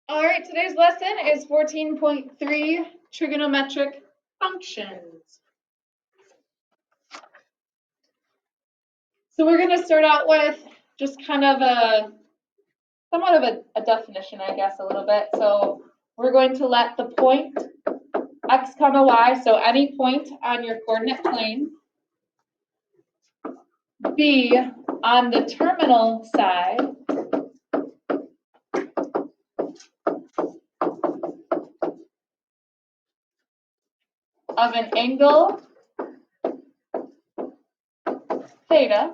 All right, today's lesson is 14.3 trigonometric functions. So we're going to start out with just kind of somewhat of a definition, I guess, a little bit. So we're going to let the point x comma y, so any point on your coordinate plane, be on the terminal side of an angle theta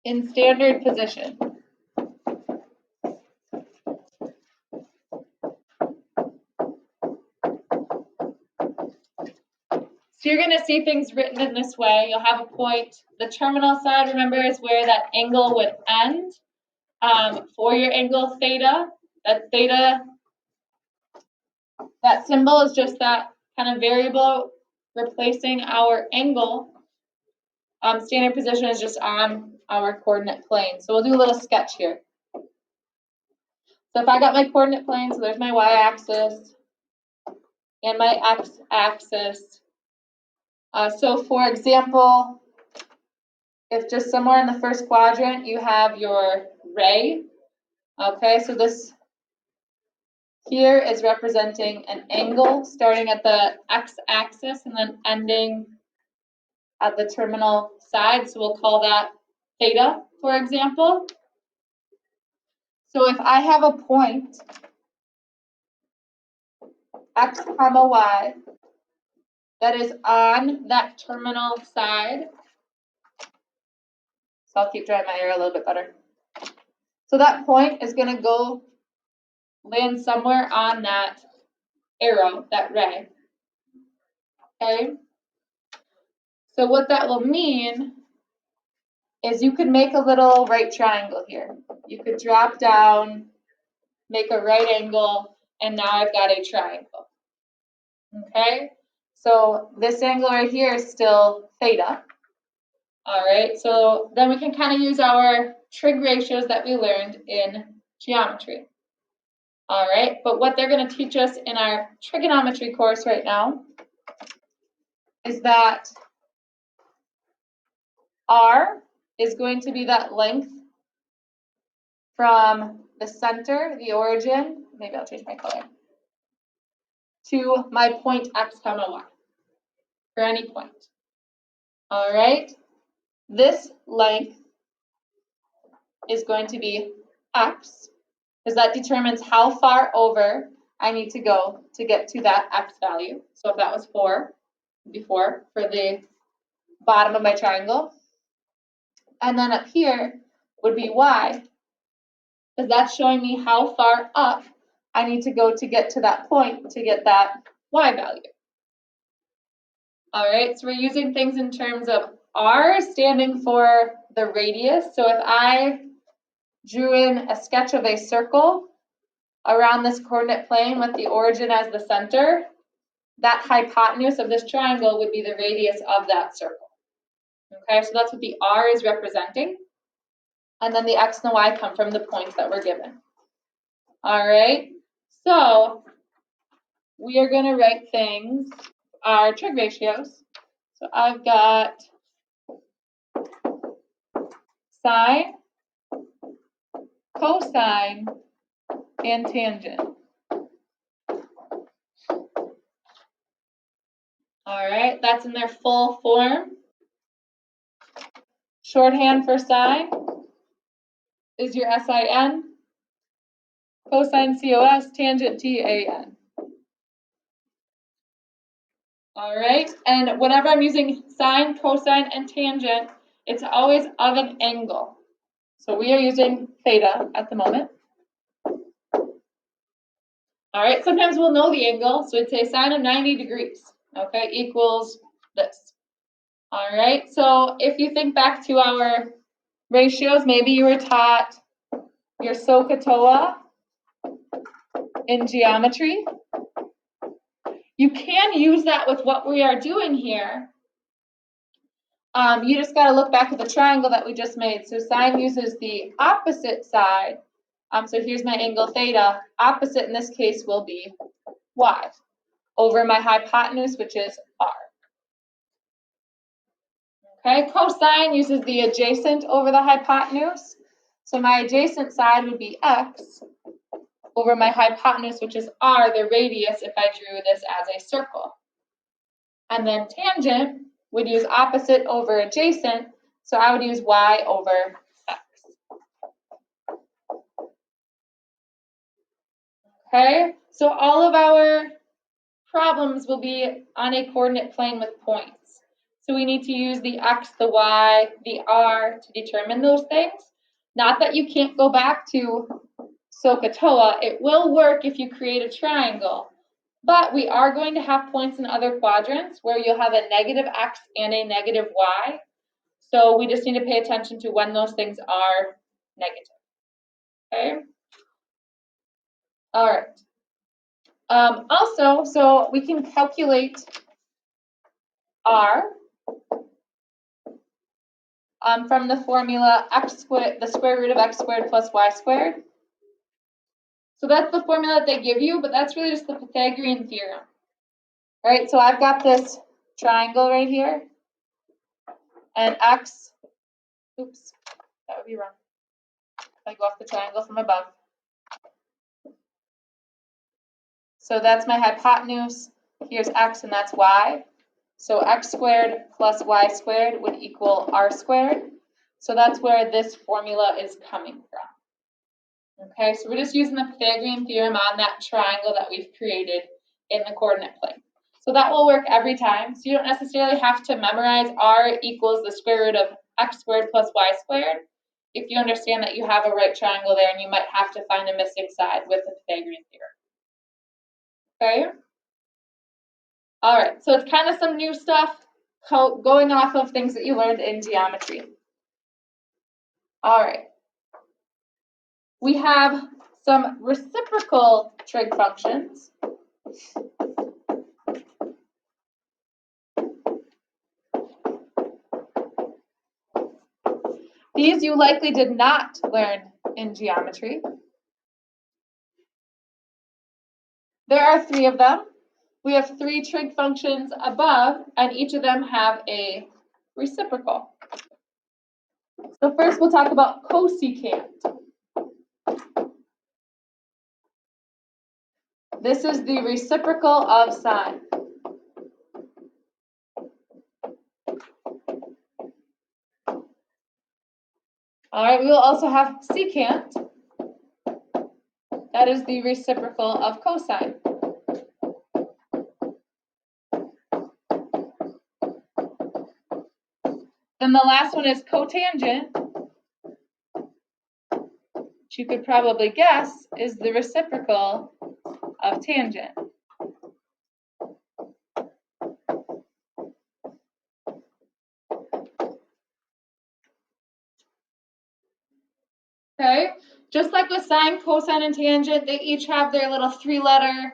in standard position. So you're going to see things written in this way. You'll have a point. The terminal side, remember, is where that angle would end. For your angle theta, that symbol is just that kind of variable replacing our angle. Standard position is just on our coordinate plane. So we'll do a little sketch here. So if I got my coordinate plane, so there's my y-axis and my x-axis. So for example, if just somewhere in the first quadrant you have your ray, okay, so this here is representing an angle starting at the x-axis and then ending at the terminal side, so we'll call that theta, for example. So if I have a point x comma y that is on that terminal side, so I'll keep drawing my arrow a little bit better. So that point is going to land somewhere on that arrow, that ray. Okay? So what that will mean is you could make a little right triangle here. You could drop down, make a right angle, and now I've got a triangle. Okay? So this angle right here is still theta. All right, so then we can kind of use our trig ratios that we learned in geometry. All right, but what they're going to teach us in our trigonometry course right now is that R is going to be that length from the center, the origin, maybe I'll change my color, to my point x comma y, for any point. All right, this length is going to be x, because that determines how far over I need to go to get to that x value. So if that was 4, it'd be 4 for the bottom of my triangle. And then up here would be y, because that's showing me how far up I need to go to get to that point to get that y value. All right, so we're using things in terms of r standing for the radius. So if I drew in a sketch of a circle around this coordinate plane with the origin as the center, that hypotenuse of this triangle would be the radius of that circle. Okay, so that's what the r is representing. And then the x and the y come from the points that we're given. All right, so we are going to write things, our trig ratios. So I've got sine, cosine, and tangent. All right, that's in their full form. Shorthand for sine is your sin, cosine cos, tangent tan. All right, and whenever I'm using sine, cosine, and tangent, it's always of an angle. So we are using theta at the moment. All right, sometimes we'll know the angle, so we'd say sine of 90 degrees, okay, equals this. All right, so if you think back to our ratios, maybe you were taught your SOHCAHTOA in geometry. You can use that with what we are doing here. You just got to look back at the triangle that we just made. So sine uses the opposite side So here's my angle theta. Opposite in this case will be y over my hypotenuse, which is r. Okay, cosine uses the adjacent over the hypotenuse. So my adjacent side would be x over my hypotenuse, which is r, the radius, if I drew this as a circle. And then tangent would use opposite over adjacent, so I would use y over x. Okay, so all of our problems will be on a coordinate plane with points. So we need to use the x, the y, the r to determine those things. Not that you can't go back to SOHCAHTOA. It will work if you create a triangle. But we are going to have points in other quadrants where you'll have a negative x and a negative y. So we just need to pay attention to when those things are negative. Okay? All right. Also, so we can calculate r from the formula x squared, the square root of x squared plus y squared. So that's the formula that they give you, but that's really just the Pythagorean theorem. All right, so I've got this triangle right here, and x, oops, that would be wrong. If I go off the triangle from above. So that's my hypotenuse, here's x and that's y. So x squared plus y squared would equal r squared. So that's where this formula is coming from. Okay, so we're just using the Pythagorean theorem on that triangle that we've created in the coordinate plane. So that will work every time. So you don't necessarily have to memorize r equals the square root of x squared plus y squared if you understand that you have a right triangle there and you might have to find a missing side with the Pythagorean theorem. Okay? All right, so it's kind of some new stuff going off of things that you learned in geometry. All right. We have some reciprocal trig functions. These you likely did not learn in geometry. There are 3 of them. We have 3 trig functions above, and each of them have a reciprocal. So first we'll talk about cosecant. This is the reciprocal of sine. All right, we will also have secant. That is the reciprocal of cosine. Then the last one is cotangent, which you could probably guess is the reciprocal of tangent. Okay, just like with sine, cosine, and tangent, they each have their little 3-letter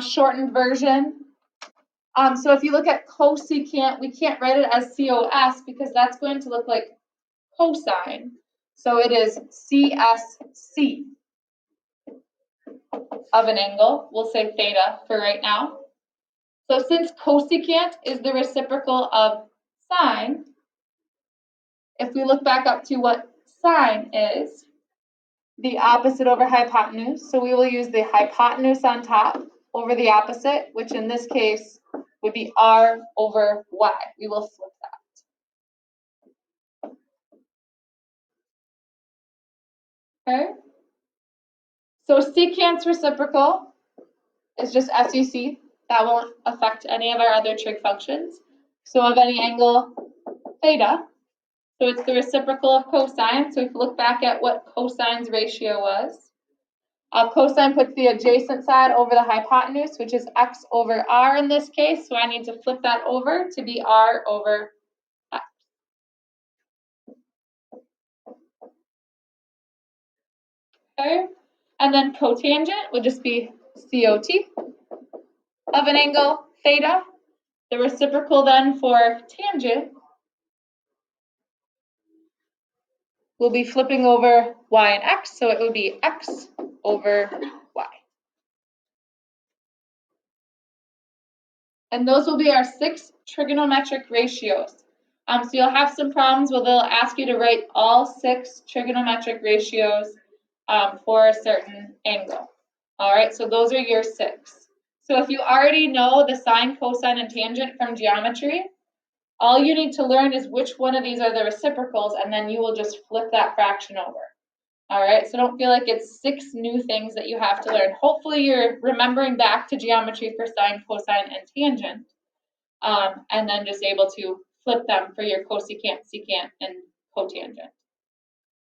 shortened version. So if you look at cosecant, we can't write it as COS because that's going to look like cosine. So it is CSC of an angle. We'll say theta for right now. So since cosecant is the reciprocal of sine, if we look back up to what sine is, the opposite over hypotenuse. So we will use the hypotenuse on top over the opposite, which in this case would be r over y. We will flip that. Okay. So secant's reciprocal is just SEC. That won't affect any of our other trig functions. So of any angle theta. So it's the reciprocal of cosine. So if you look back at what cosine's ratio was, cosine puts the adjacent side over the hypotenuse, which is x over r in this case. So I need to flip that over to be r over x. Okay. And then cotangent would just be COT of an angle theta. The reciprocal then for tangent we'll be flipping over y and x, so it would be x over y. And those will be our 6 trigonometric ratios. So you'll have some problems where they'll ask you to write all 6 trigonometric ratios for a certain angle. All right, so those are your 6. So if you already know the sine, cosine, and tangent from geometry, all you need to learn is which one of these are the reciprocals, and then you will just flip that fraction over. All right, so don't feel like it's 6 new things that you have to learn. Hopefully you're remembering back to geometry for sine, cosine, and tangent, and then just able to flip them for your cosecant, secant, and cotangent.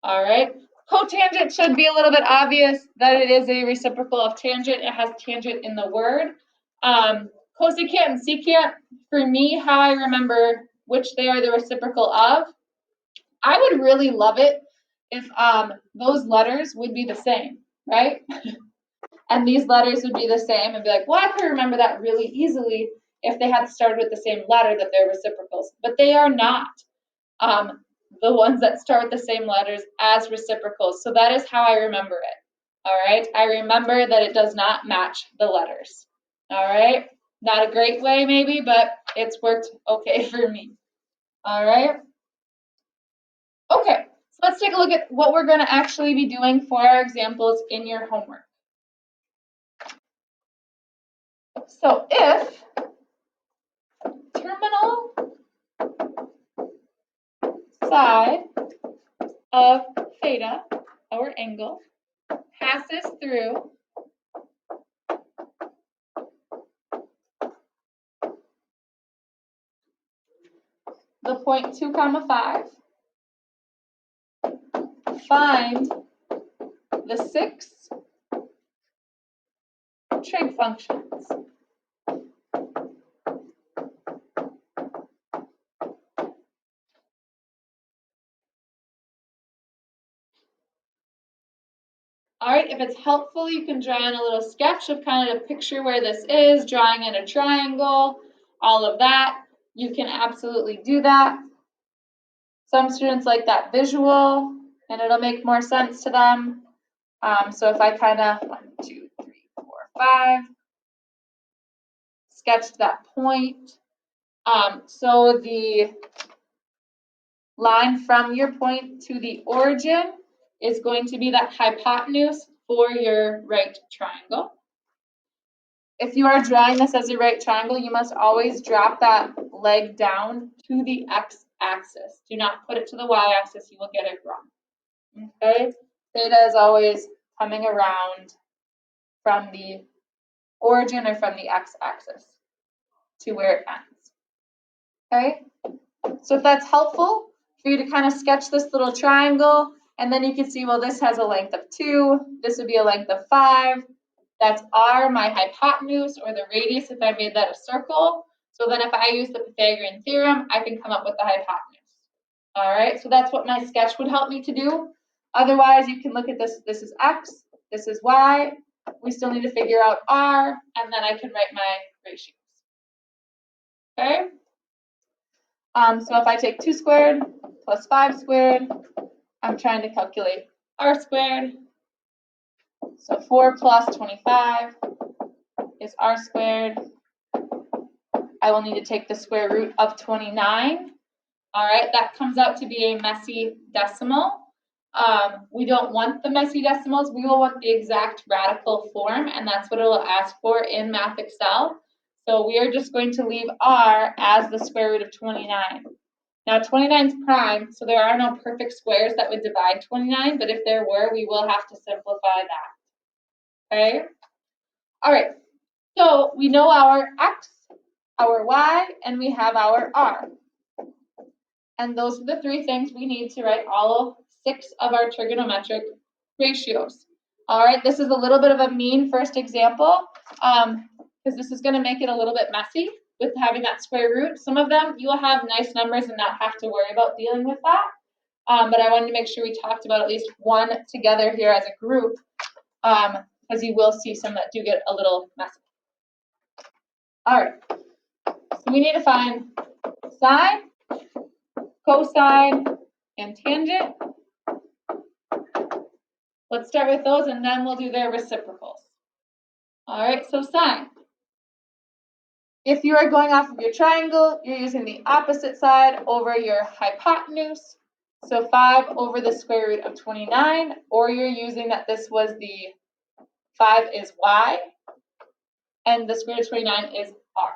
All right, cotangent should be a little bit obvious that it is a reciprocal of tangent. It has tangent in the word. Cosecant and secant, for me, how I remember which they are the reciprocal of, I would really love it if those letters would be the same, right? And these letters would be the same and be like, well, I could remember that really easily if they had started with the same letter that they're reciprocals, but they are not the ones that start with the same letters as reciprocals. So that is how I remember it. All right, I remember that it does not match the letters. All right, not a great way maybe, but it's worked okay for me. All right. Okay, so let's take a look at what we're going to actually be doing for our examples in your homework. So if terminal side of theta, our angle, passes through the point 2, 5, find the 6 trig functions. All right, if it's helpful, you can draw in a little sketch of kind of a picture where this is, drawing in a triangle, all of that. You can absolutely do that. Some students like that visual, and it'll make more sense to them. So if I kind of 1, 2, 3, 4, 5, sketch that point. So the line from your point to the origin is going to be that hypotenuse for your right triangle. If you are drawing this as a right triangle, you must always drop that leg down to the x-axis. Do not put it to the y-axis, you will get it wrong. Okay, theta is always coming around from the origin or from the x-axis to where it ends. Okay, so if that's helpful for you to kind of sketch this little triangle, and then you can see, well, this has a length of 2, this would be a length of 5. That's r, my hypotenuse, or the radius if I made that a circle. So then if I use the Pythagorean theorem, I can come up with the hypotenuse. All right, so that's what my sketch would help me to do. Otherwise, you can look at this. This is x, this is y. We still need to figure out r, and then I can write my ratios. Okay? So if I take 2 squared plus 5 squared, I'm trying to calculate r squared. So 4 plus 25 is r squared. I will need to take the square root of 29. All right, that comes out to be a messy decimal. We don't want the messy decimals. We will want the exact radical form, and that's what it will ask for in Math Excel. So we are just going to leave r as the square root of 29. Now 29 is prime, so there are no perfect squares that would divide 29, but if there were, we will have to simplify that. Okay? All right, so we know our x, our y, and we have our r. And those are the 3 things we need to write all 6 of our trigonometric ratios. All right, this is a little bit of a mean first example because this is going to make it a little bit messy with having that square root. Some of them you will have nice numbers and not have to worry about dealing with that. But I wanted to make sure we talked about at least one together here as a group because you will see some that do get a little messy. All right, so we need to find sine, cosine, and tangent Let's start with those and then we'll do their reciprocals. All right, so sine. If you are going off of your triangle, you're using the opposite side over your hypotenuse. So 5 over the square root of 29, or you're using that this was the 5 is y, and the square root of 29 is r.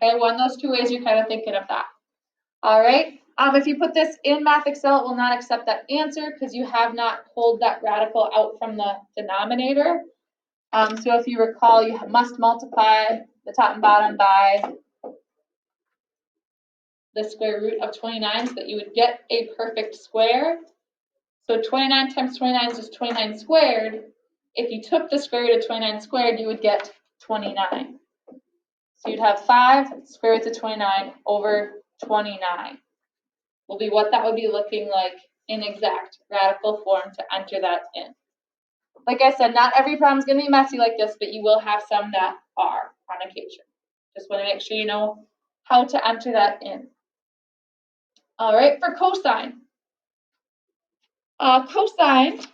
Okay, one of those two ways you're kind of thinking of that. All right, if you put this in Math Excel, it will not accept that answer because you have not pulled that radical out from the denominator. So if you recall, you must multiply the top and bottom by the square root of 29 so that you would get a perfect square. So 29 times 29 is just 29 squared. If you took the square root of 29 squared, you would get 29. So you'd have 5 square root of 29 over 29 will be what that would be looking like in exact radical form to enter that in. Like I said, not every problem is going to be messy like this, but you will have some that are on occasion. Just want to make sure you know how to enter that in. All right, for cosine. Cosine,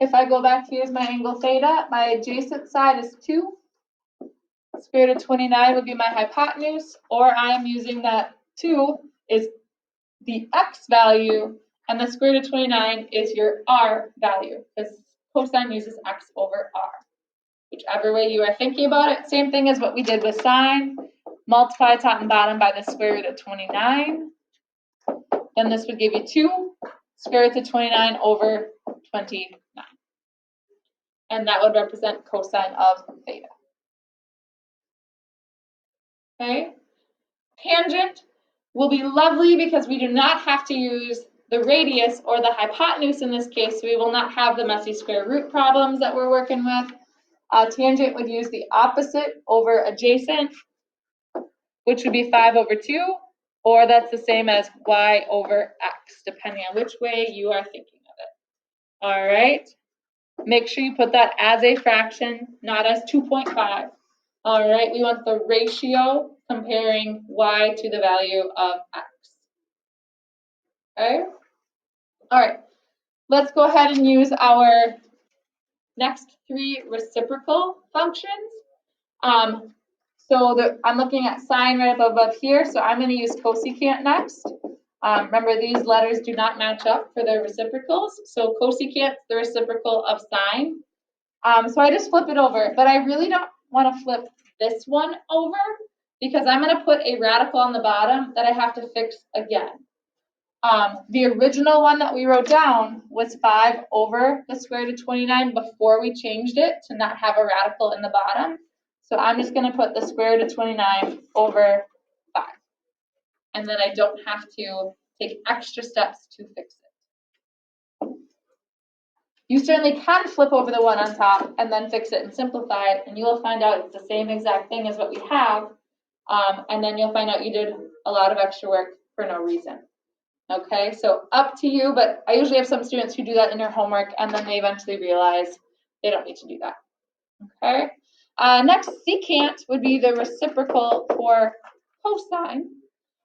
if I go back, here's my angle theta. My adjacent side is 2. Square root of 29 would be my hypotenuse, or I'm using that 2 is the x value, and the square root of 29 is your r value, because cosine uses x over r. Whichever way you are thinking about it, same thing as what we did with sine. Multiply top and bottom by the square root of 29. Then this would give you 2 square root of 29 over 29. And that would represent cosine of theta. Okay? Tangent will be lovely because we do not have to use the radius or the hypotenuse in this case, so we will not have the messy square root problems that we're working with. Tangent would use the opposite over adjacent, which would be 5 over 2, or that's the same as y over x, depending on which way you are thinking of it. All right? Make sure you put that as a fraction, not as 2.5. All right, we want the ratio comparing y to the value of x. Okay? All right, let's go ahead and use our next 3 reciprocal functions. I'm looking at sine right above here, so I'm going to use cosecant next. Remember, these letters do not match up for their reciprocals, so cosecant is the reciprocal of sine. So I just flip it over, but I really don't want to flip this one over because I'm going to put a radical on the bottom that I have to fix again. The original one that we wrote down was 5 over the square root of 29 before we changed it to not have a radical in the bottom. So I'm just going to put the square root of 29 over 5. And then I don't have to take extra steps to fix it. You certainly can flip over the one on top and then fix it and simplify it, and you will find out it's the same exact thing as what we have, and then you'll find out you did a lot of extra work for no reason. Okay, so up to you, but I usually have some students who do that in their homework, and then they eventually realize they don't need to do that. Okay, next, secant would be the reciprocal for cosine.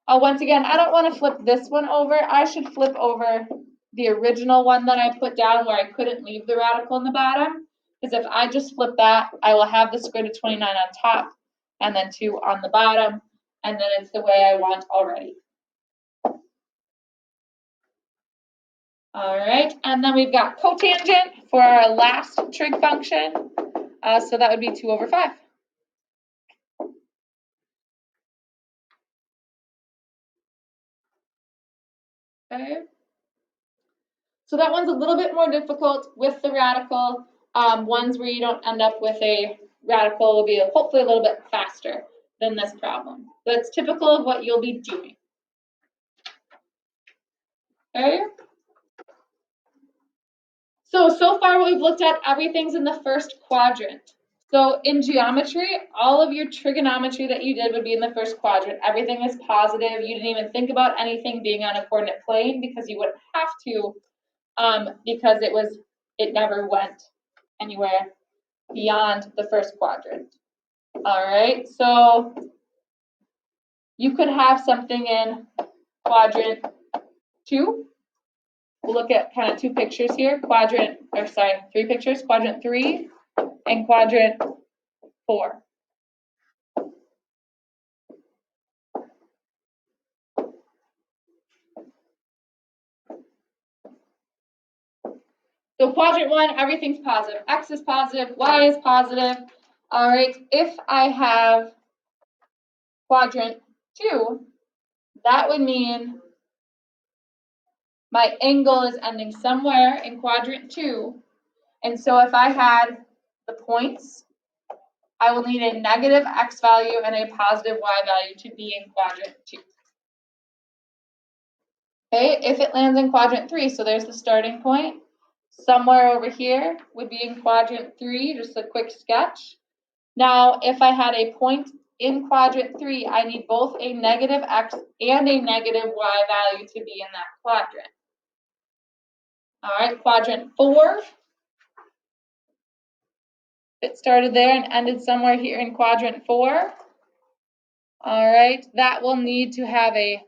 Once again, I don't want to flip this one over. I should flip over the original one that I put down where I couldn't leave the radical in the bottom. Because if I just flip that, I will have the square root of 29 on top and then 2 on the bottom. And then it's the way I want already. All right, and then we've got cotangent for our last trig function. So that would be 2 over 5. Okay. So that one's a little bit more difficult with the radical. Ones where you don't end up with a radical will be hopefully a little bit faster than this problem. But it's typical of what you'll be doing. Okay. So far what we've looked at, everything's in the first quadrant. So in geometry, all of your trigonometry that you did would be in the first quadrant. Everything is positive. You didn't even think about anything being on a coordinate plane because you wouldn't have to, because it never went anywhere beyond the first quadrant. All right, so you could have something in quadrant 2, we'll look at kind of two pictures here, three pictures, quadrant 3 and quadrant 4. So quadrant 1, everything's positive. X is positive, Y is positive. All right, if I have quadrant 2, that would mean my angle is ending somewhere in quadrant 2. And so if I had the points, I will need a negative X value and a positive Y value to be in quadrant 2. Okay, if it lands in quadrant 3, so there's the starting point. Somewhere over here would be in quadrant 3, just a quick sketch. Now, if I had a point in quadrant 3, I need both a negative X and a negative Y value to be in that quadrant. All right, quadrant 4. It started there and ended somewhere here in quadrant 4. All right, that will need to have a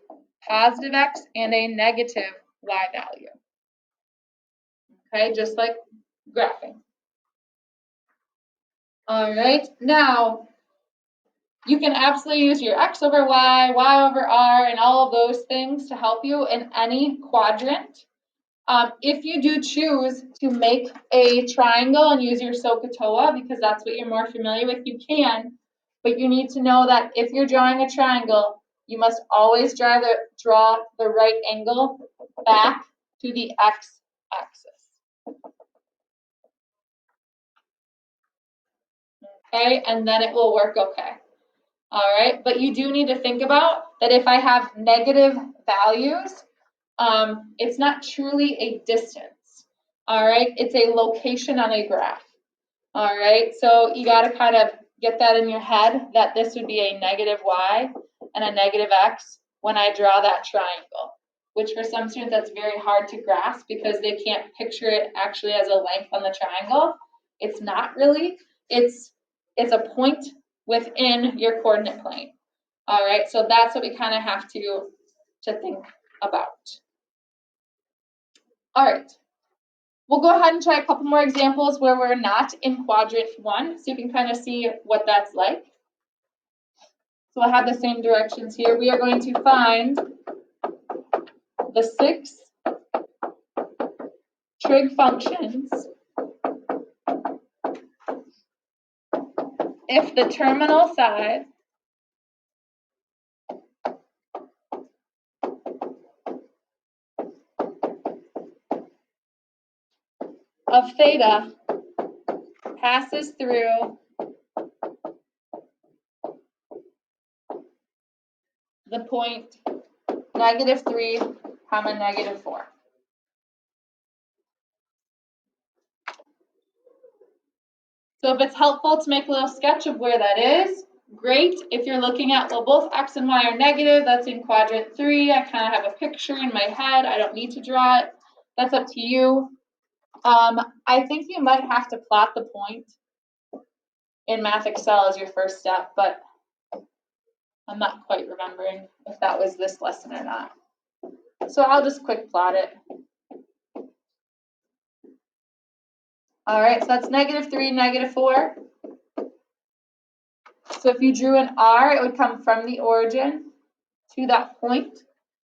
positive X and a negative Y value. Okay, just like graphing. All right, now you can absolutely use your X over Y, Y over R, and all of those things to help you in any quadrant. If you do choose to make a triangle and use your SOHCAHTOA, because that's what you're more familiar with, you can, but you need to know that if you're drawing a triangle, you must always draw the right angle back to the X axis. Okay, and then it will work okay. All right, but you do need to think about that if I have negative values, it's not truly a distance. All right, it's a location on a graph. All right, so you got to kind of get that in your head that this would be a negative Y and a negative X when I draw that triangle, which for some students that's very hard to grasp because they can't picture it actually as a length on the triangle. It's not really, it's a point within your coordinate plane. All right, so that's what we kind of have to think about. All right, we'll go ahead and try a couple more examples where we're not in quadrant 1, so you can kind of see what that's like. So I have the same directions here. We are going to find the 6 trig functions if the terminal side of theta passes through the point -3, -4. So if it's helpful to make a little sketch of where that is, great. If you're looking at, well, both X and Y are negative, that's in quadrant 3. I kind of have a picture in my head. I don't need to draw it. That's up to you. I think you might have to plot the point in Math Excel as your first step, but I'm not quite remembering if that was this lesson or not. So I'll just quick plot it. All right, so that's -3, -4. So if you drew an R, it would come from the origin to that point.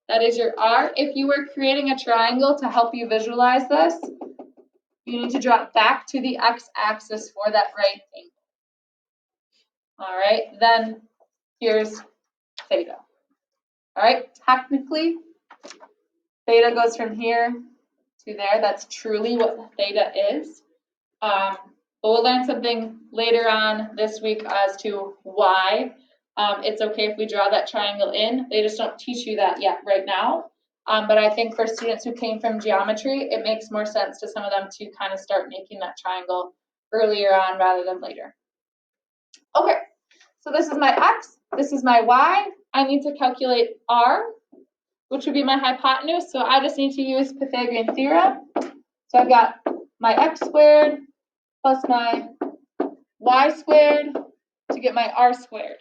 That is your R. If you were creating a triangle to help you visualize this, you need to draw it back to the X-axis for that right angle. All right, then here's theta. All right, technically, theta goes from here to there. That's truly what theta is. But we'll learn something later on this week as to why it's okay if we draw that triangle in. They just don't teach you that yet right now. But I think for students who came from geometry, it makes more sense to some of them to kind of start making that triangle earlier on rather than later. Okay, so this is my X, this is my Y. I need to calculate R, which would be my hypotenuse. So I just need to use Pythagorean theorem. So I've got my X squared plus my Y squared to get my R squared.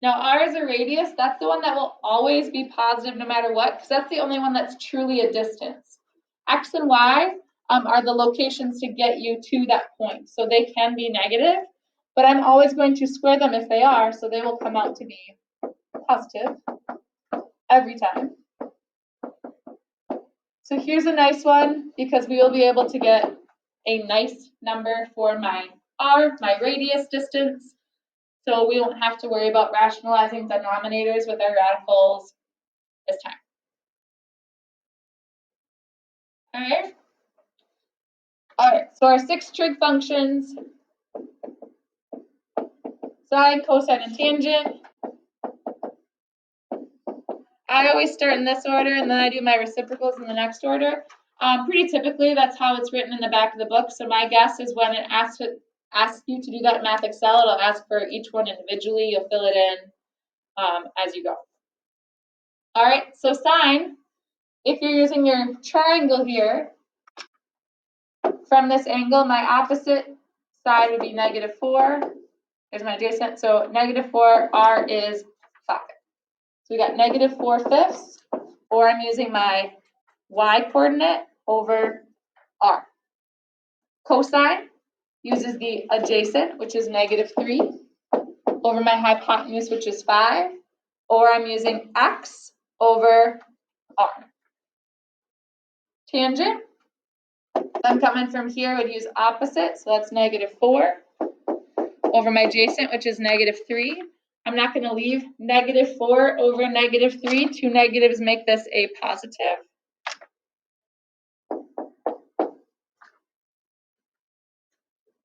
Now R is a radius. That's the one that will always be positive no matter what, because that's the only one that's truly a distance. X and Y are the locations to get you to that point. So they can be negative, but I'm always going to square them if they are, so they will come out to be positive every time. So here's a nice one because we will be able to get a nice number for my R, my radius distance. So we won't have to worry about rationalizing denominators with our radicals this time. All right, so our 6 trig functions, sine, cosine, and tangent. I always start in this order, and then I do my reciprocals in the next order. Pretty typically, that's how it's written in the back of the book. So my guess is when it asks you to do that in Math Excel, it'll ask for each one individually. You'll fill it in as you go. All right, so sine, if you're using your triangle here, from this angle, my opposite side would be -4. There's my adjacent, so -4, R is 5. So we got -4/5, or I'm using my y coordinate over R. Cosine uses the adjacent, which is -3, over my hypotenuse, which is 5, or I'm using x over R. Tangent, I'm coming from here, would use opposite, so that's -4, over my adjacent, which is -3. I'm not going to leave -4 over -3. 2 negatives make this a positive.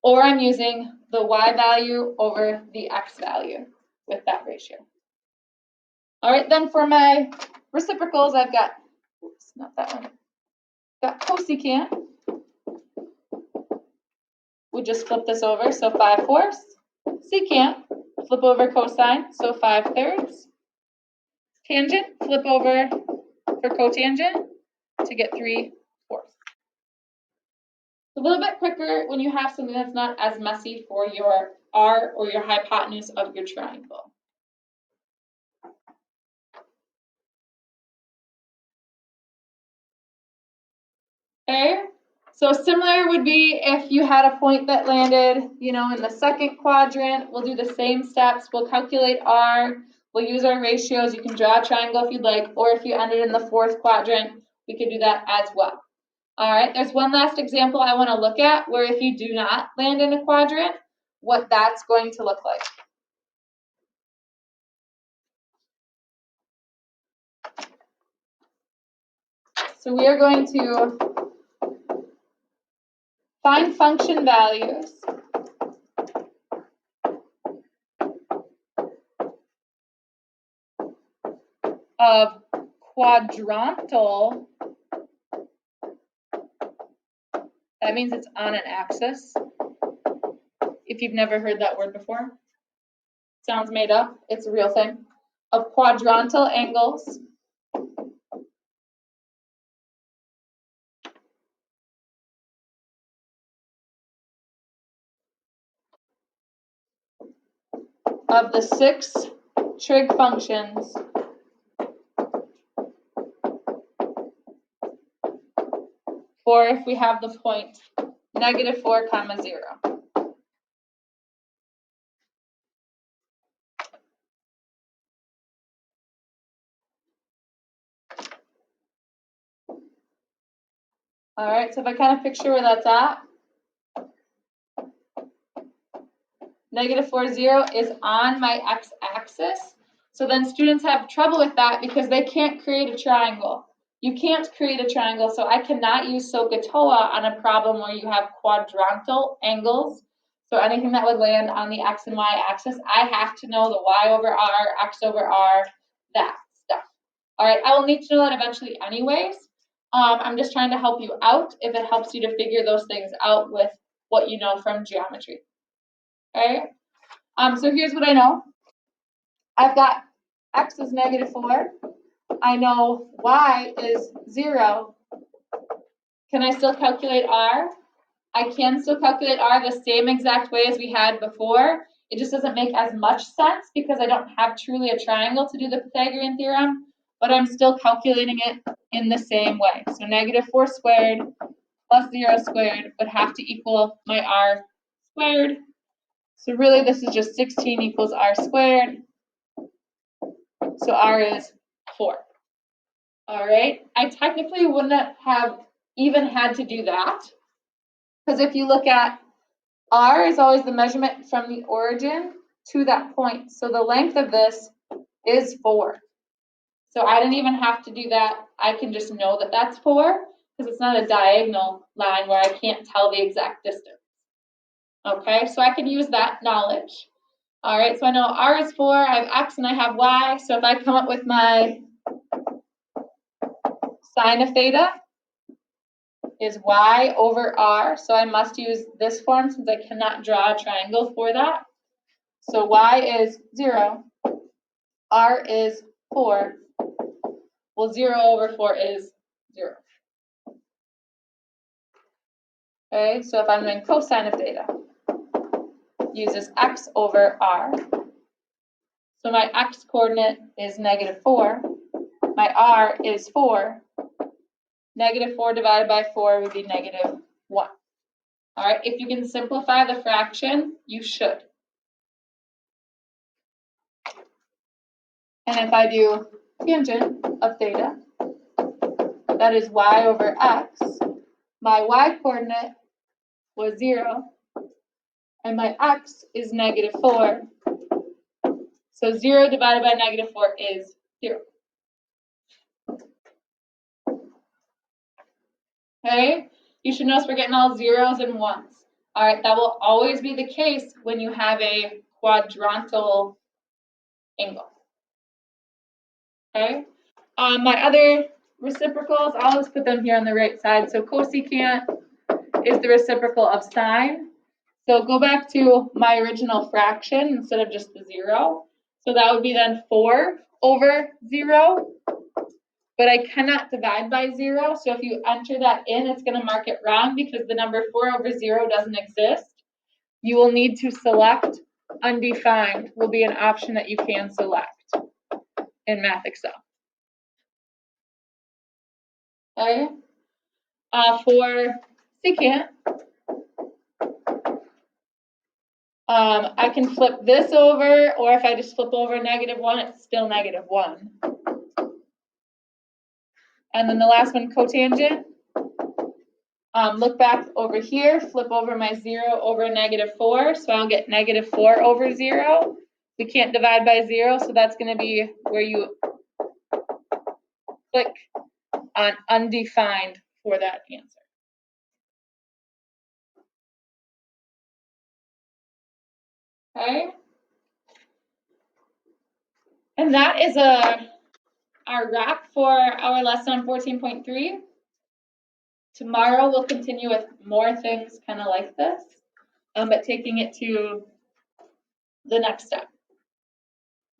Or I'm using the y value over the x value with that ratio. All right, then for my reciprocals, I've got, oops, not that one, got cosecant. We just flip this over, so 5/4. Secant, flip over cosine, so 5/3. Tangent, flip over for cotangent to get 3/4. A little bit quicker when you have something that's not as messy for your R or your hypotenuse of your triangle. Okay, so similar would be if you had a point that landed, in the second quadrant. We'll do the same steps. We'll calculate R. We'll use our ratios. You can draw a triangle if you'd like, or if you ended in the fourth quadrant, we could do that as well. All right, there's one last example I want to look at where if you do not land in a quadrant, what that's going to look like. So we are going to find function values of quadrantal. That means it's on an axis. If you've never heard that word before, sounds made up. It's a real thing. Of quadrantal angles of the 6 trig functions for if we have the point -4, 0. All right, so if I kind of picture where that's at, -4, 0 is on my x-axis. So then students have trouble with that because they can't create a triangle. You can't create a triangle, so I cannot use SOHCAHTOA on a problem where you have quadrantal angles. So anything that would land on the x and y axis, I have to know the y over r, x over r, that stuff. All right, I will need to know that eventually anyways. I'm just trying to help you out if it helps you to figure those things out with what you know from geometry. Okay, so here's what I know. I've got x is -4. I know y is 0. Can I still calculate r? I can still calculate r the same exact way as we had before. It just doesn't make as much sense because I don't have truly a triangle to do the Pythagorean theorem. but I'm still calculating it in the same way. So -4 squared plus 0 squared would have to equal my r squared. So really this is just 16 equals r squared. So r is 4. All right, I technically wouldn't have even had to do that, because if you look at r is always the measurement from the origin to that point. So the length of this is 4. So I didn't even have to do that. I can just know that that's 4 because it's not a diagonal line where I can't tell the exact distance. Okay, so I can use that knowledge. All right, so I know r is 4, I have x and I have y. So if I come up with my sine of theta is y over r. So I must use this form since I cannot draw a triangle for that. So y is 0, r is 4. Well, 0 over 4 is 0. Okay, so if I'm doing cosine of theta, uses x over r. So my x coordinate is -4. My r is 4. -4 divided by 4 would be -1. All right, if you can simplify the fraction, you should. And if I do tangent of theta, that is y over x. My y coordinate was 0, and my x is -4. So 0 divided by -4 is 0. Okay, you should notice we're getting all zeros and ones. All right, that will always be the case when you have a quadrantal angle. Okay, my other reciprocals, I'll just put them here on the right side. So cosecant is the reciprocal of sine. So go back to my original fraction instead of just the 0. So that would be then 4 over 0. But I cannot divide by 0, so if you enter that in, it's going to mark it wrong because the number 4 over 0 doesn't exist. You will need to select undefined will be an option that you can select in Math Excel. Okay. For secant, I can flip this over, or if I just flip over -1, it's still -1. And then the last one, cotangent. Look back over here, flip over my 0 over -4, so I'll get -4 over 0. We can't divide by 0, so that's going to be where you click on undefined for that answer. Okay? And that is our wrap for our lesson on 14.3. Tomorrow we'll continue with more things kind of like this, but taking it to the next step.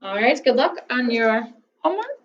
All right, good luck on your homework.